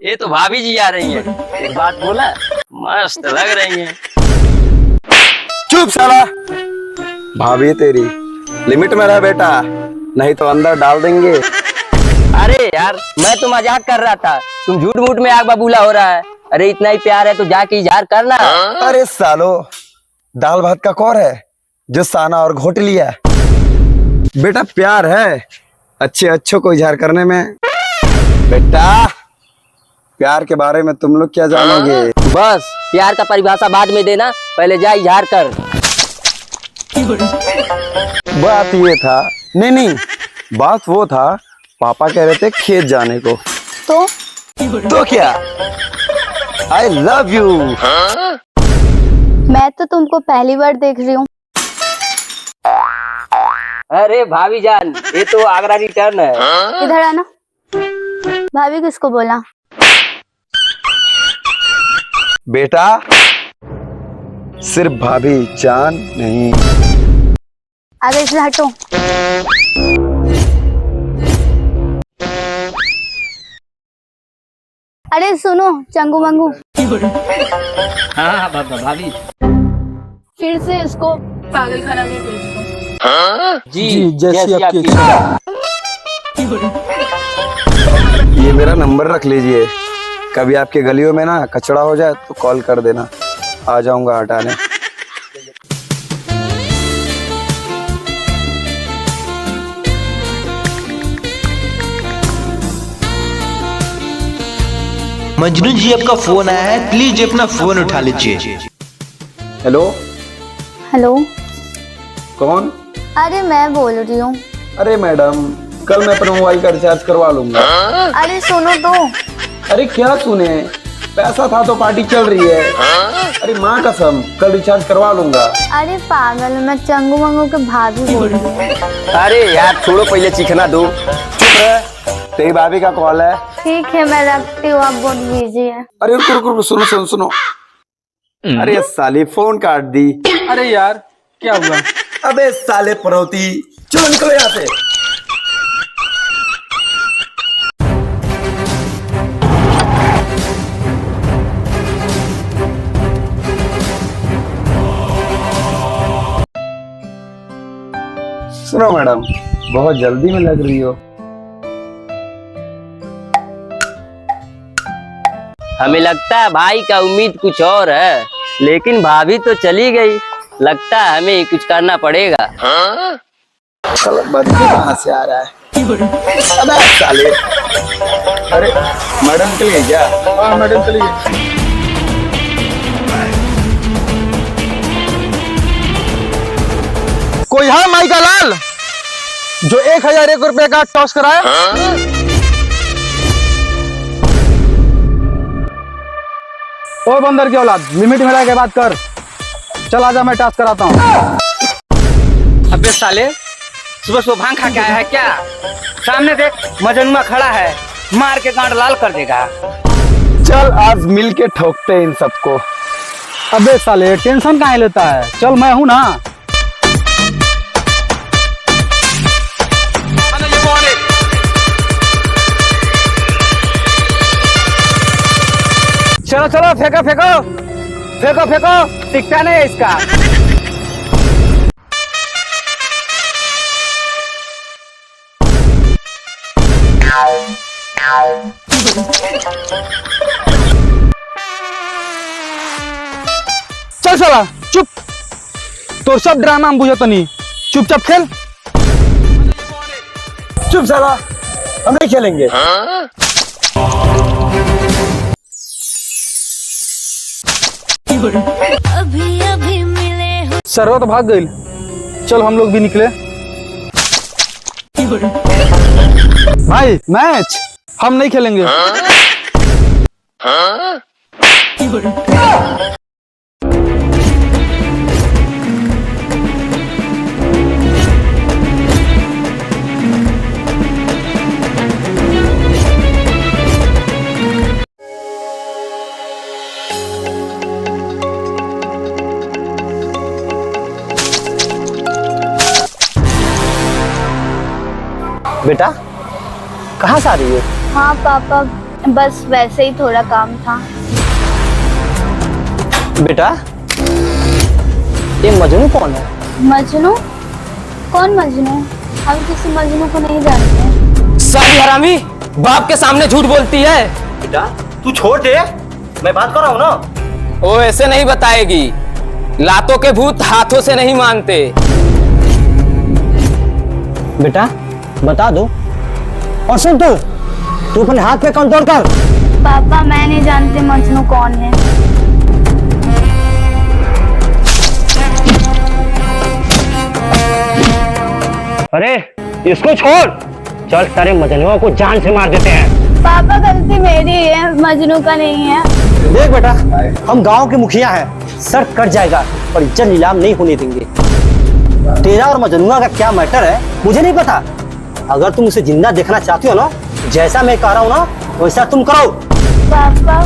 ये तो भाभी जी आ रही है। एक बात बोला, मस्त लग रही है। चुप साला। भाभी तेरी लिमिट में रह बेटा, नहीं तो अंदर डाल देंगे। अरे यार, मैं तो मजाक कर रहा था, तुम झूठ मूठ में आग बबूला हो रहा है। अरे इतना ही प्यार है तो जाके इजहार करना। अरे सालो, दाल भात का कौर है जो साना और घोट लिया। बेटा प्यार है अच्छे अच्छों को इजहार करने में। बेटा प्यार के बारे में तुम लोग क्या जानोगे। बस प्यार का परिभाषा बाद में देना, पहले जा इजहार कर। बात ये था, नहीं बात वो था, पापा कह रहे थे खेत जाने को। तो क्या, आई लव यू। मैं तो तुमको पहली बार देख रही हूँ। अरे भाभी जान, ये तो आगरा रिटर्न है। इधर आना। भाभी किसको बोला? बेटा सिर्फ भाभी जान नहीं। आगे से हटो। अरे सुनो चंगू मंगू, हाँ भाभी फिर से इसको पागल खाना में भेज दो। जी जैसी आपकी इच्छा। ये मेरा नंबर रख लीजिए, कभी आपके गलियों में ना कचरा हो जाए तो कॉल कर देना, आ जाऊंगा हटाने। मजनू जी आपका फोन आया है, प्लीज अपना फोन उठा लीजिए। हेलो हेलो, कौन? अरे मैं बोल रही हूँ। अरे मैडम, कल मैं अपना मोबाइल का रिचार्ज करवा लूंगा। अरे सुनो तो। अरे क्या सुने, पैसा था तो पार्टी चल रही है। अरे माँ कसम, कल रिचार्ज करवा लूंगा। अरे पागल, मैं चंगू मंगू के भाभी बोल रही हूँ। अरे यार छोड़ो, पहले चिकना दो। चुप रह, तेरी भाभी का कॉल है। ठीक है मैं रखती हूँ, आप बहुत बिजी है। अरे रुको, सुनो। अरे साले फोन काट दी। अरे यार क्या हुआ? अबे साले पनौती, चलो निकलो यहाँ से। सुनो मैडम, बहुत जल्दी में लग रही हो। हमें लगता है भाई का उम्मीद कुछ और है, लेकिन भाभी तो चली गई। लगता है हमें ही कुछ करना पड़ेगा। बदबू कहाँ से आ रहा है? अबे साले। अरे मैडम चली गई क्या? हाँ मैडम चली गई। कोई है माई का लाल जो 1001 रुपए का टॉस कराए? ओ बंदर की औलाद, लिमिट में रह के बात कर। चल आजा, मैं टास्क कराता हूँ। अबे साले, सुबह सुबह भांग खा के आया है क्या? सामने देख, मजनुआ खड़ा है, मार के गांड लाल कर देगा। चल आज मिल के ठोकते इन सबको। अबे साले टेंशन काहे लेता है, चल मैं हूँ ना। चलो फेंको, टिकता नहीं है इसका। चल साला चुप, तो सब ड्रामा हम बुझे तो नहीं, चुपचाप खेल। चुप साला, हम नहीं खेलेंगे। अभी मिले हो। सरवा तो भाग गई, चल हम लोग भी निकले। भाई मैच हम नहीं खेलेंगे। बेटा कहाँ से आ रही है? हाँ पापा, बस वैसे ही थोड़ा काम था। बेटा ये मजनू कौन है? मजनू? कौन मजनू? हम किसी मजनू को नहीं जानते। सारी हरामी बाप के सामने झूठ बोलती है। बेटा तू छोड़ दे, मैं बात कर रहा हूँ ना। वो ऐसे नहीं बताएगी, लातों के भूत हाथों से नहीं मानते। बेटा बता दो। और सुन तू अपने हाथ पे कंट्रोल कर। पापा मैं नहीं जानती मजनू कौन है। अरे इसको छोड़, चल सारे मजनुओं को जान से मार देते हैं। पापा गलती मेरी है, मजनू का नहीं है। देख बेटा, हम गांव के मुखिया हैं, सर कट जाएगा और इज्जत नीलाम नहीं होने देंगे। तेरा और मजनुआ का क्या मैटर है मुझे नहीं पता। अगर तुम उसे जिंदा देखना चाहती हो ना, जैसा मैं कह रहा हूँ ना वैसा तुम करो। पापा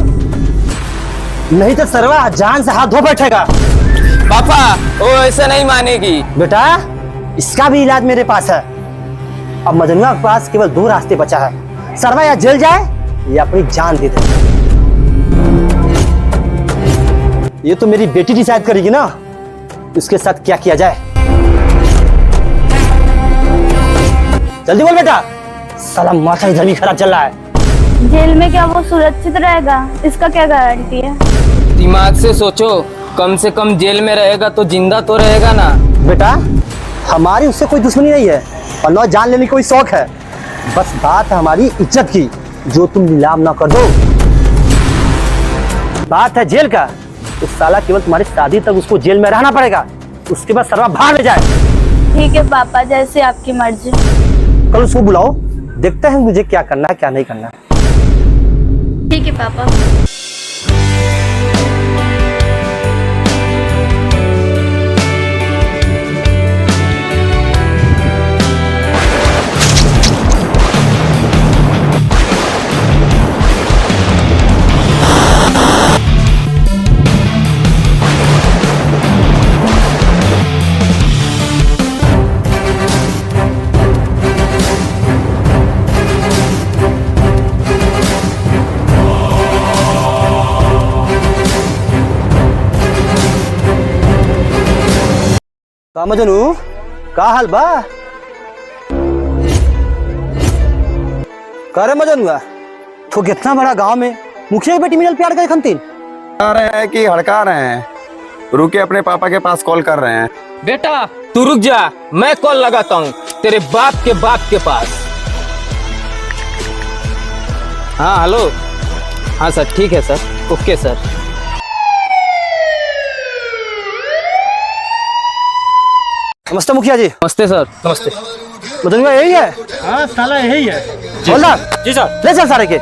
नहीं तो सरवा जान से हाथ धो बैठेगा। पापा वो ऐसे नहीं मानेगी। बेटा इसका भी इलाज मेरे पास है। अब मजनुआ के पास केवल 2 रास्ते बचा है, सरवा या जेल जाए या अपनी जान दे दे। ये तो मेरी बेटी डिसाइड करेगी ना उसके साथ क्या किया जाए। जल्दी बोल बेटा, साला माथा इधर भी खराब चल रहा है। जेल में क्या वो सुरक्षित रहेगा? इसका क्या गारंटी है? दिमाग से सोचो, कम से कम जेल में रहेगा तो जिंदा तो रहेगा ना। बेटा हमारी उससे कोई दुश्मनी नहीं है और न जान लेने की कोई शौक है। बस बात है हमारी इज्जत की, जो तुम नीलाम ना कर दो। बात है जेल का, तो साला केवल तुम्हारी शादी तक उसको जेल में रहना पड़ेगा, उसके बाद सरवा बाहर ले जाए। ठीक है पापा, जैसे आपकी मर्जी। कल उसको बुलाओ, देखते हैं मुझे क्या करना है क्या नहीं करना है। ठीक है पापा। का मजनू का हाल बा? करे मजनुआ तो कितना बड़ा गांव में मुखिया की बेटी मिलल प्यार करे खमतीन। आ रहे हैं कि हड़का रहे हैं? रुके, अपने पापा के पास कॉल कर रहे हैं। बेटा तू रुक जा, मैं कॉल लगाता हूँ तेरे बाप के पास। हाँ हेलो, हाँ सर ठीक है सर, ओके सर। नमस्ते मुखिया जी। नमस्ते सर। नमस्ते। मजनुआ यही है? हाँ साला यही है। जी सर। ले चल सारे के।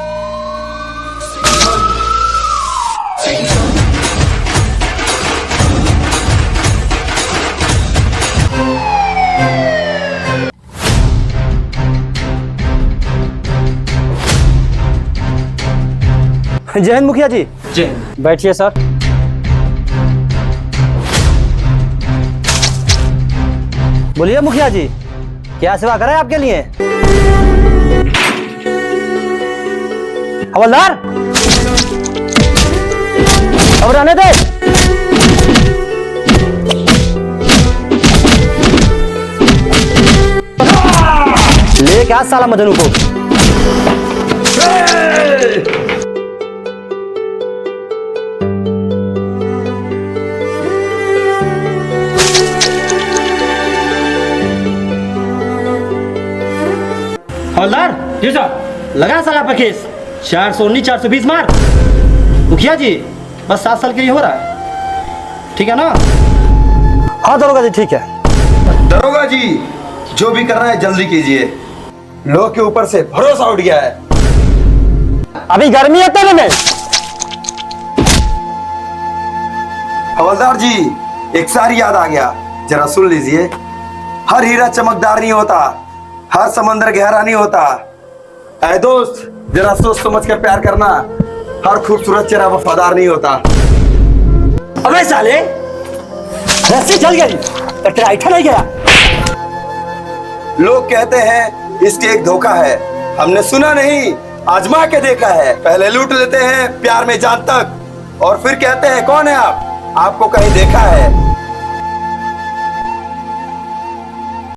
जय हिंद मुखिया जी। जय हिंद। बैठिए सर। बोलिए मुखिया जी, क्या सेवा करें आपके लिए? हवलदार अब रहने दे। ले क्या साला मजनू को। हवलदार जी सर, लगा साला पर केस 419 420 मार। मुखिया जी बस 7 साल के लिए हो रहा है, ठीक है ना? हाँ दरोगा जी ठीक है। दरोगा जी जो भी करना है जल्दी कीजिए, लोग के ऊपर से भरोसा उठ गया है। अभी गर्मी है तेरे में। हवलदार जी एक सारी याद आ गया, जरा सुन लीजिए। हर हीरा चमकदार नहीं होता, हर समंदर गहरा नहीं होता। ऐ दोस्त जरा सोच समझ कर प्यार करना, हर खूबसूरत चेहरा वफादार नहीं होता। अबे साले रस्सी चल गई तो तेरा ऐठा नहीं गया। लोग कहते हैं इसके एक धोखा है, हमने सुना नहीं आजमा के देखा है। पहले लूट लेते हैं प्यार में जान तक और फिर कहते हैं कौन है आप, आपको कहीं देखा है।